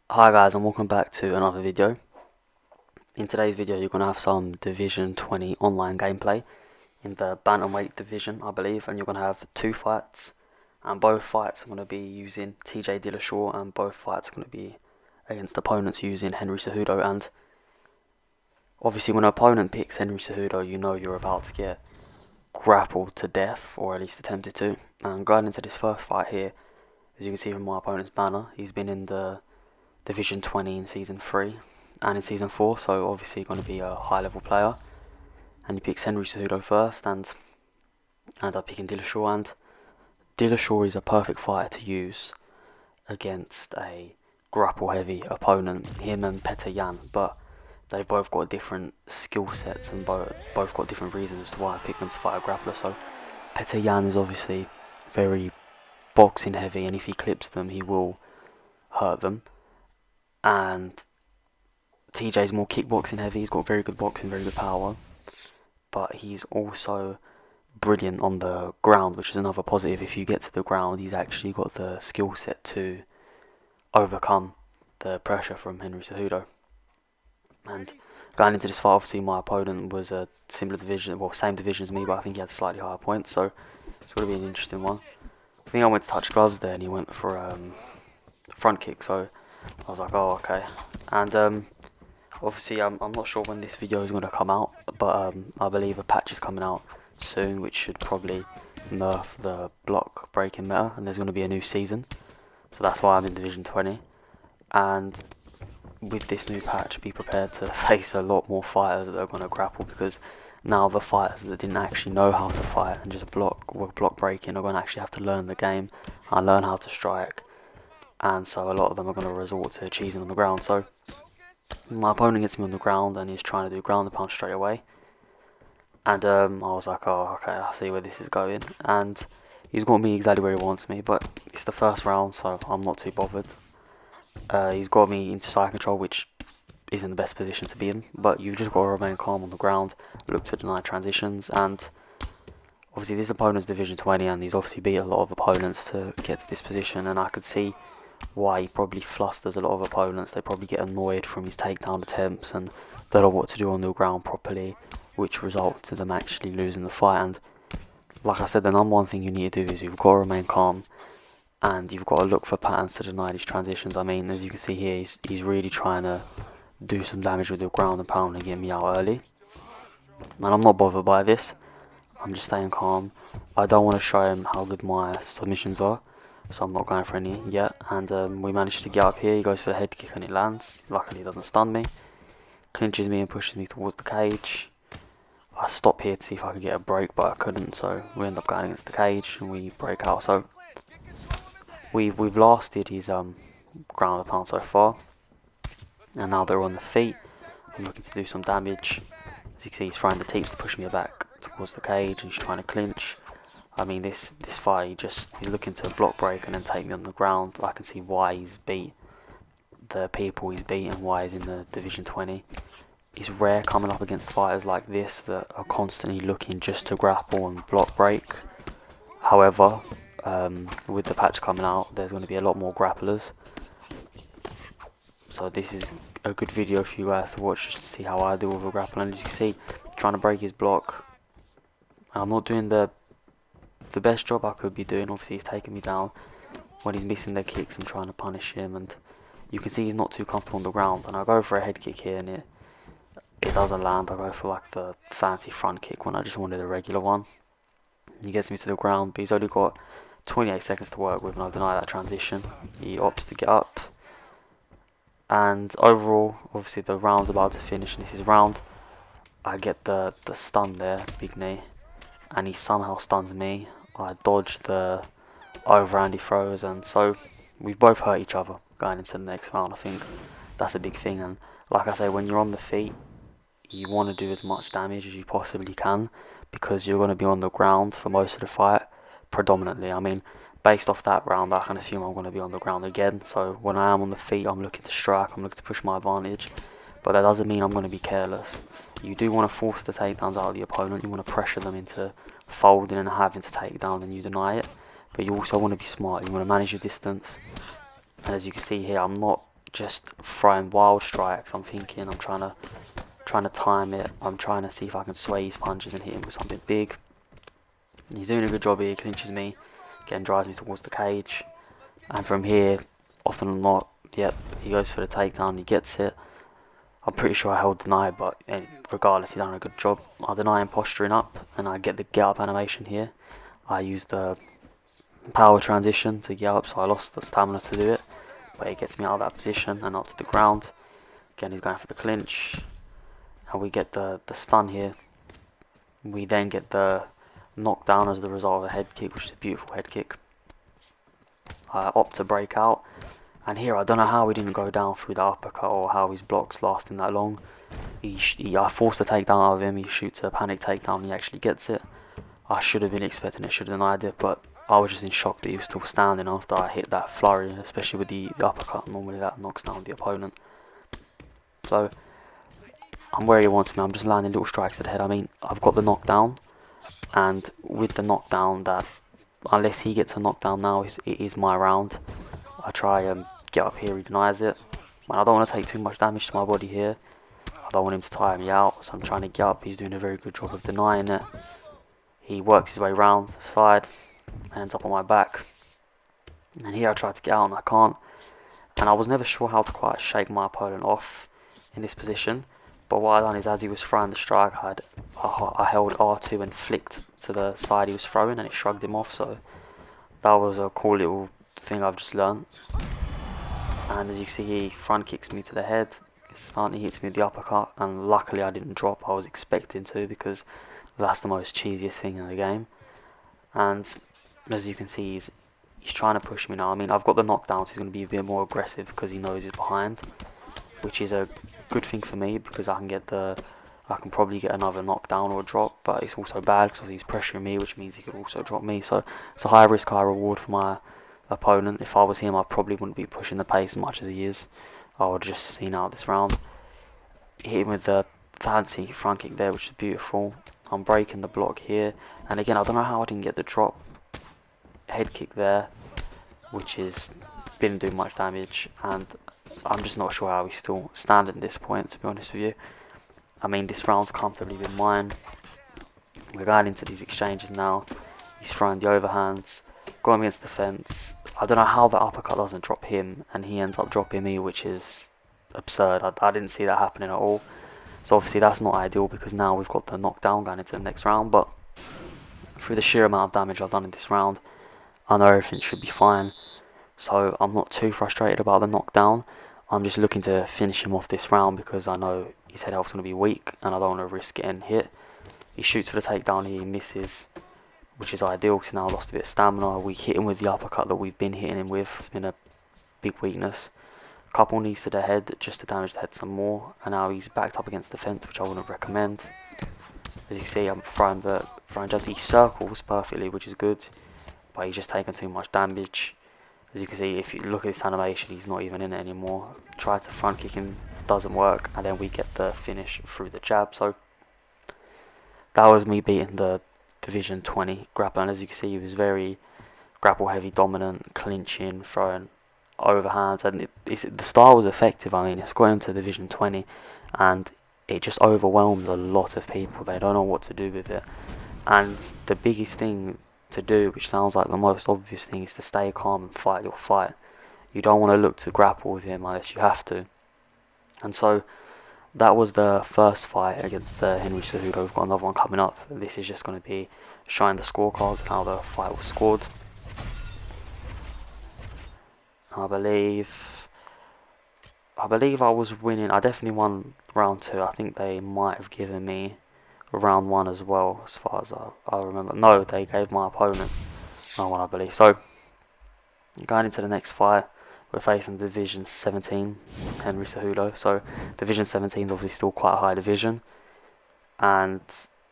Hi guys, and welcome back to another video. In today's video you're going to have some Division 20 online gameplay in the Bantamweight division, I believe, and you're going to have two fights, and both fights are going to be using TJ Dillashaw, and both fights are going to be against opponents using Henry Cejudo. And obviously when an opponent picks Henry Cejudo, you know you're about to get grappled to death, or at least attempted to. And going into this first fight here, as you can see from my opponent's banner, he's been in the Division 20 in Season 3 and in Season 4, so obviously going to be a high level player. And he picks Henry Cejudo first, and I end up picking Dillashaw. And Dillashaw is a perfect fighter to use against a grapple heavy opponent, him and Petr Yan, but they've both got different skill sets and both got different reasons as to why I picked them to fight a grappler. So Petr Yan is obviously very boxing heavy, and if he clips them he will hurt them. And TJ's more kickboxing heavy. He's got very good boxing, very good power, but he's also brilliant on the ground, which is another positive. If you get to the ground, he's actually got the skill set to overcome the pressure from Henry Cejudo. And going into this fight, obviously my opponent was a similar division, well, same division as me, but I think he had slightly higher points, so it's going to be an interesting one. I think I went to touch gloves there, and he went for front kick, so I was like, oh, okay. And obviously I'm not sure when this video is going to come out, but I believe a patch is coming out soon, which should probably nerf the block breaking meta, and there's going to be a new season, so that's why I'm in Division 20. And with this new patch, be prepared to face a lot more fighters that are going to grapple, because now the fighters that didn't actually know how to fight and just block breaking are going to actually have to learn the game and learn how to strike, and so a lot of them are going to resort to cheesing on the ground. So my opponent gets me on the ground and he's trying to do ground and pound straight away, and I was like, oh, okay, I see where this is going, and he's got me exactly where he wants me, but it's the first round, so I'm not too bothered. He's got me into side control, which isn't the best position to be in, but you've just got to remain calm on the ground, look to deny transitions. And obviously this opponent's Division 20, and he's obviously beat a lot of opponents to get to this position, and I could see why he probably flusters a lot of opponents. They probably get annoyed from his takedown attempts and don't know what to do on the ground properly, which results in them actually losing the fight. And like I said, the number one thing you need to do is you've got to remain calm, and you've got to look for patterns to deny these transitions. I mean, as you can see here, he's really trying to do some damage with the ground and pound and get me out early, and I'm not bothered by this. I'm just staying calm. I don't want to show him how good my submissions are, so I'm not going for any yet. And we managed to get up here. He goes for the head kick and it lands. Luckily it doesn't stun me. Clinches me and pushes me towards the cage. I stop here to see if I could get a break, but I couldn't, so we end up going against the cage and we break out. So we've lasted his ground and pound so far, and now they're on the feet. I'm looking to do some damage. As you can see, he's throwing the teeps to push me back towards the cage, and he's trying to clinch. I mean, this fight, he's looking to block break and then take me on the ground. I can see why he's beat the people he's beat and why he's in the Division 20. It's rare coming up against fighters like this that are constantly looking just to grapple and block break. However, with the patch coming out, there's going to be a lot more grapplers. So this is a good video for you guys to watch, just to see how I deal with a grappler. And as you can see, trying to break his block. I'm not doing the best job I could be doing. Obviously he's taking me down when he's missing the kicks and trying to punish him, and you can see he's not too comfortable on the ground. And I go for a head kick here and it doesn't land. I go for like the fancy front kick when I just wanted a regular one. He gets me to the ground, but he's only got 28 seconds to work with, and I deny that transition. He opts to get up, and overall, obviously the round's about to finish, and this is round. I get the stun there, big knee, and he somehow stuns me. I dodge the overhand he throws, and so we've both hurt each other going into the next round. I think that's a big thing. And like I say, when you're on the feet, you want to do as much damage as you possibly can, because you're going to be on the ground for most of the fight predominantly. I mean, based off that round, I can assume I'm going to be on the ground again. So when I am on the feet, I'm looking to strike, I'm looking to push my advantage, but that doesn't mean I'm going to be careless. You do want to force the takedowns out of the opponent. You want to pressure them into folding and having to take down, and you deny it. But you also want to be smart. You want to manage your distance. And as you can see here, I'm not just throwing wild strikes. I'm thinking, I'm trying to time it. I'm trying to see if I can sway his punches and hit him with something big. He's doing a good job here. He clinches me, again drives me towards the cage, and from here, often or not, yep, he goes for the takedown. He gets it. I'm pretty sure I held deny, but regardless, he done a good job. I deny him posturing up, and I get the get up animation here. I used the power transition to get up, so I lost the stamina to do it, but it gets me out of that position and up to the ground. Again, he's going for the clinch, and we get the stun here. We then get the knockdown as the result of a head kick, which is a beautiful head kick. I opt to break out, and here I don't know how he didn't go down through the uppercut, or how his blocks lasting that long. I forced a takedown out of him. He shoots a panic takedown, he actually gets it. I should have been expecting it, should have denied it, but I was just in shock that he was still standing after I hit that flurry, especially with the uppercut. Normally that knocks down the opponent. So I'm where he wants me. I'm just landing little strikes at the head. I mean, I've got the knockdown, and with the knockdown, that unless he gets a knockdown now, it is my round. I try and get up here, he denies it. Man, I don't want to take too much damage to my body here. I don't want him to tire me out, so I'm trying to get up. He's doing a very good job of denying it. He works his way round the side, ends up on my back. And here I try to get out and I can't. And I was never sure how to quite shake my opponent off in this position. But what I done is, as he was throwing the strike, I held R2 and flicked to the side he was throwing, and it shrugged him off. So that was a cool little thing I've just learned. And as you can see, he front kicks me to the head. He hits me with the uppercut, and luckily I didn't drop. I was expecting to, because that's the most cheesiest thing in the game. And as you can see, he's trying to push me now. I mean, I've got the knockdown, so he's going to be a bit more aggressive because he knows he's behind, which is a good thing for me, because I can probably get another knockdown or a drop. But it's also bad because he's pressuring me, which means he could also drop me. So it's a high risk, high reward for my opponent. If I was him, I probably wouldn't be pushing the pace as much as he is. I would just seen out this round. Hit him with the fancy front kick there, which is beautiful. I'm breaking the block here, and again, I don't know how I didn't get the drop head kick there, which didn't do much damage, and I'm just not sure how he's still standing at this point, to be honest with you. I mean, this round's comfortably been mine. We're going into these exchanges now. He's throwing the overhands, going against the fence. I don't know how the uppercut doesn't drop him, and he ends up dropping me, which is absurd. I didn't see that happening at all. So obviously that's not ideal, because now we've got the knockdown going into the next round. But through the sheer amount of damage I've done in this round, I know everything should be fine. So I'm not too frustrated about the knockdown. I'm just looking to finish him off this round, because I know his head health's going to be weak, and I don't want to risk getting hit. He shoots for the takedown here, he misses, which is ideal because now I lost a bit of stamina. We hit him with the uppercut that we've been hitting him with. It's been a big weakness. Couple knees to the head just to damage the head some more, and now he's backed up against the fence, which I wouldn't recommend. As you can see, I'm throwing jump. He circles perfectly, which is good, but he's just taking too much damage. As you can see, if you look at this animation, he's not even in it anymore. Try to front kick him, doesn't work, and then we get the finish through the jab. So that was me beating the Division 20 grappler, and as you can see, he was very grapple heavy, dominant, clinching, throwing overhands, and the style was effective. I mean, it's got him to Division 20, and it just overwhelms a lot of people. They don't know what to do with it, and the biggest thing to do, which sounds like the most obvious thing, is to stay calm and fight your fight. You don't want to look to grapple with him unless you have to. And so that was the first fight against Henry Cejudo. We've got another one coming up. This is just going to be showing the scorecards and how the fight was scored. I believe I was winning. I definitely won round 2. I think they might have given me round 1 as well, as far as I remember. No, they gave my opponent round 1, I believe. So going into the next fight, we're facing Division 17, Henry Cejudo. So Division 17 is obviously still quite a high division, and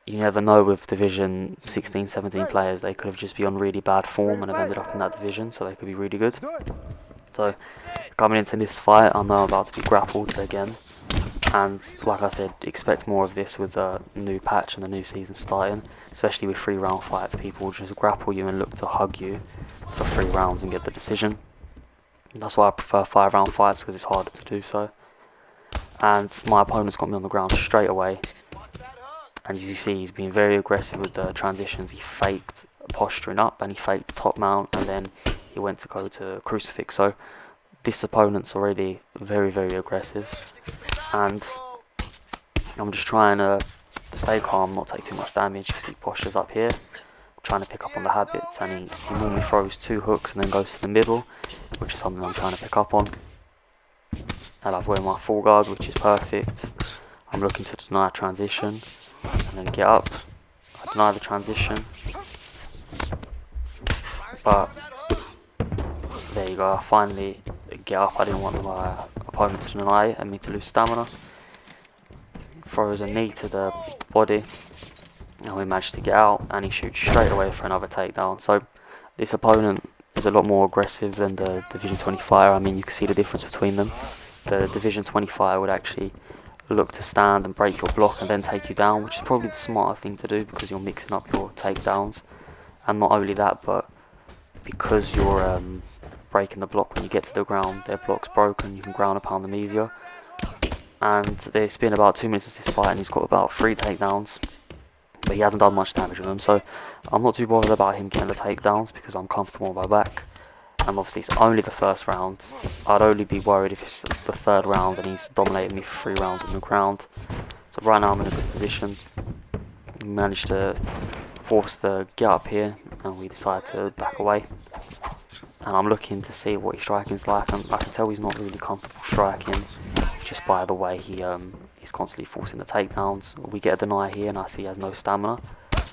you never know with Division 16, 17 players. They could have just been on really bad form and have ended up in that division, so they could be really good. So coming into this fight, I know I'm about to be grappled again, and like I said, expect more of this with the new patch and the new season starting, especially with 3-round fights. People just grapple you and look to hug you for 3 rounds and get the decision. That's why I prefer 5-round fights, because it's harder to do so. And my opponent's got me on the ground straight away. And as you see, he's been very aggressive with the transitions. He faked posturing up and he faked top mount, and then he went to go to crucifix. So this opponent's already very, very aggressive. And I'm just trying to stay calm, not take too much damage, because he postures up here, trying to pick up on the habits, and he normally throws 2 hooks and then goes to the middle, which is something I'm trying to pick up on. And I've wearing my full guard, which is perfect. I'm looking to deny transition and then get up. I deny the transition, but there you go, I finally get up. I didn't want my opponent to deny it and me to lose stamina. Throws a knee to the body, and we managed to get out, and he shoots straight away for another takedown. So this opponent is a lot more aggressive than the Division 20 fighter. I mean, you can see the difference between them. The Division 20 fighter would actually look to stand and break your block and then take you down, which is probably the smarter thing to do, because you're mixing up your takedowns. And not only that, but because you're breaking the block when you get to the ground, their block's broken, you can ground and pound them easier. And it's been about 2 minutes of this fight, and he's got about 3 takedowns, but he hasn't done much damage with them. So I'm not too bothered about him getting the takedowns, because I'm comfortable on my back. And obviously it's only the first round. I'd only be worried if it's the 3rd round and he's dominated me for 3 rounds on the ground. So right now I'm in a good position. We managed to force the get up here, and we decided to back away. And I'm looking to see what his striking's like, and I can tell he's not really comfortable striking, just by the way he's constantly forcing the takedowns. We get a deny here, and I see he has no stamina.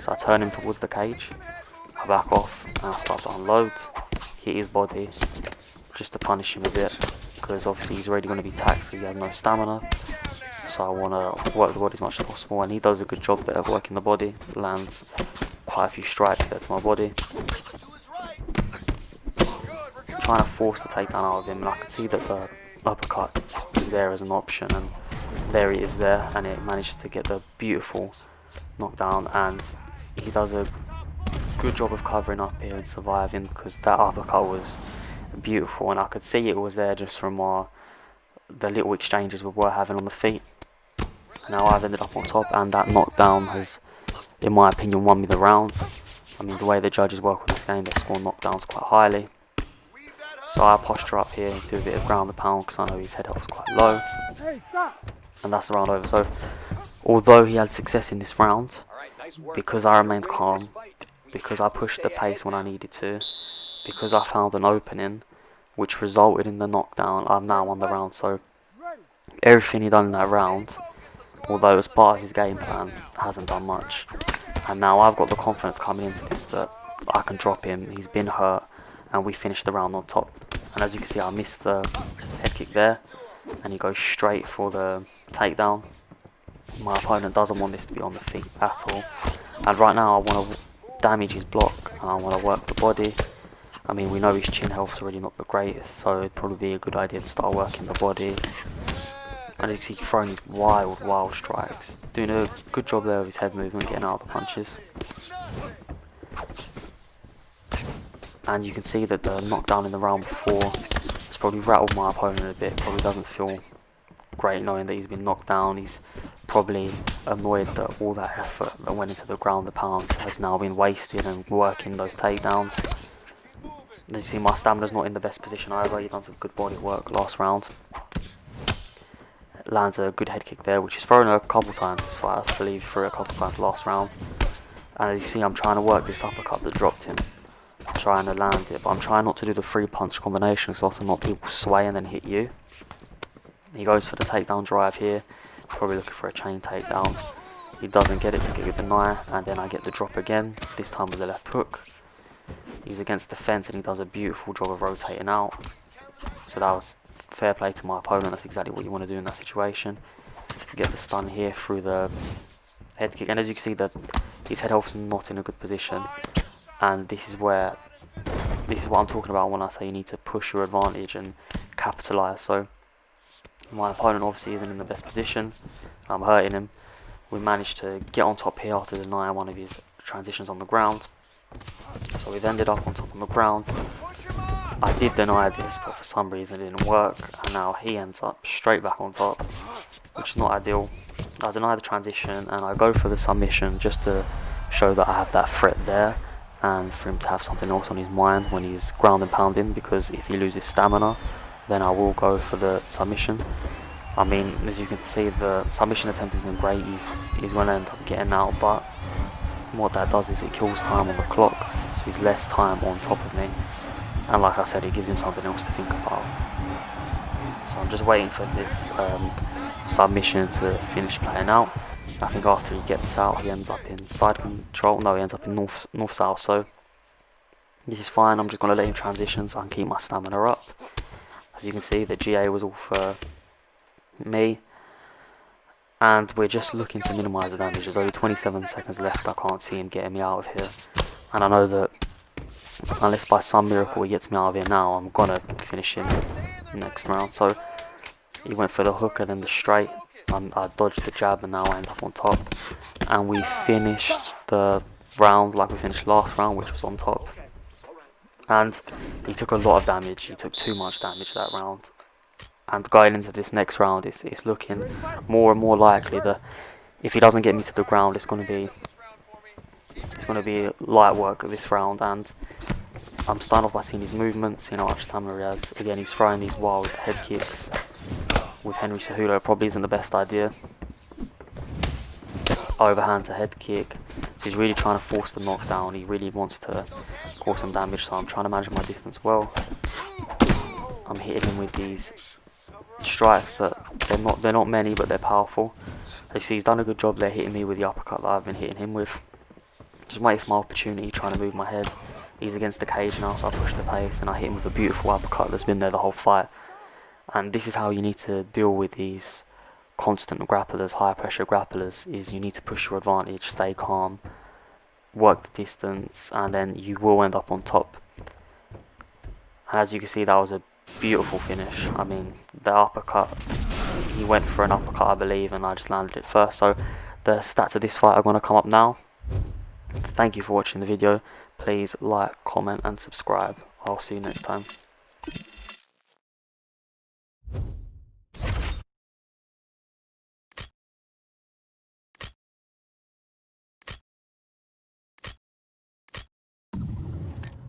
So I turn him towards the cage, I back off, and I start to unload. Hit his body just to punish him a bit, because obviously he's already going to be taxed if he has no stamina. So I want to work the body as much as possible, and he does a good job there of working the body. Lands quite a few strikes there to my body, trying to force the takedown out of him, and I can see that the uppercut is there as an option, and there he is there, and it manages to get the beautiful knockdown. And he does a good job of covering up here and surviving, because that uppercut was beautiful, and I could see it was there just from the little exchanges we were having on the feet. Now I've ended up on top, and that knockdown has, in my opinion, won me the round. I mean, the way the judges work on this game, they score knockdowns quite highly. So I posture up here and do a bit of ground and pound, because I know his head health was quite low. And that's the round over. So although he had success in this round, because I remained calm, because I pushed the pace when I needed to, because I found an opening which resulted in the knockdown, I'm now on the round. So everything he done in that round, although it was part of his game plan, hasn't done much. And now I've got the confidence coming into this that I can drop him. He's been hurt, and we finished the round on top. And as you can see, I missed the head kick there, and he goes straight for the takedown. My opponent doesn't want this to be on the feet at all, and right now I want to damage his block, and I want to work the body. I mean, we know his chin health's already not the greatest, so it'd probably be a good idea to start working the body. And you can see, throwing these wild strikes, doing a good job there of his head movement, getting out of the punches. And you can see that the knockdown in the round before has probably rattled my opponent a bit. Probably doesn't feel great knowing that he's been knocked down. He's probably annoyed that all that effort that went into the ground and pound has now been wasted and working those takedowns. As you see, my stamina's not in the best position either. He's done some good body work last round. Lands a good head kick there, which he's thrown a couple times this fight. I believe he threw it a couple times last round. And as you see, I'm trying to work this uppercut that dropped him. I'm trying to land it, but I'm trying not to do the 3-punch combination, so also not people sway and then hit you. He goes for the takedown drive here, probably looking for a chain takedown. He doesn't get it to get a deny, and then I get the drop again, this time with the left hook. He's against the fence, and he does a beautiful job of rotating out. So that was fair play to my opponent. That's exactly what you want to do in that situation. Get the stun here through the head kick, and as you can see, that his head health's not in a good position. And this is what I'm talking about when I say you need to push your advantage and capitalise. So my opponent obviously isn't in the best position. I'm hurting him. We managed to get on top here after denying one of his transitions on the ground. So we've ended up on top on the ground. I did deny this, but for some reason it didn't work, and now he ends up straight back on top, which is not ideal. I deny the transition, and I go for the submission just to show that I have that threat there, and for him to have something else on his mind when he's ground and pounding, because if he loses stamina, then I will go for the submission. I mean, as you can see, the submission attempt isn't great. He's going to end up getting out, but what that does is it kills time on the clock, so he's less time on top of me, and like I said, it gives him something else to think about. So I'm just waiting for this submission to finish playing out. I think after he gets out, he ends up in side control. No, he ends up in north-south, so this is fine. I'm just going to let him transition so I can keep my stamina up. As you can see, the GA was all for me, and we're just looking to minimise the damage. There's only 27 seconds left. I can't see him getting me out of here, and I know that unless by some miracle he gets me out of here now, I'm gonna finish him next round. So he went for the hook and then the straight. I dodged the jab, and now I end up on top, and we finished the round like we finished last round, which was on top. And he took a lot of damage. He took too much damage that round. And going into this next round, it's looking more and more likely that if he doesn't get me to the ground, it's going to be light work this round. And I'm starting off by seeing his movements, seeing how much stamina he has. Again, he's throwing these wild head kicks with Henry Cejudo. Probably isn't the best idea. Overhand to head kick. So he's really trying to force the knockdown. He really wants to cause some damage, so I'm trying to manage my distance well. I'm hitting him with these strikes that they're not many, but they're powerful. So you see, he's done a good job there hitting me with the uppercut that I've been hitting him with. Just waiting for my opportunity, trying to move my head. He's against the cage now, so I push the pace and I hit him with a beautiful uppercut that's been there the whole fight. And this is how you need to deal with these constant grapplers, high pressure grapplers, is you need to push your advantage, stay calm, work the distance, and then you will end up on top. And as you can see, that was a beautiful finish. I mean, the uppercut, he went for an uppercut I believe, and I just landed it first. So the stats of this fight are going to come up now. Thank you for watching the video. Please like, comment and subscribe. I'll see you next time.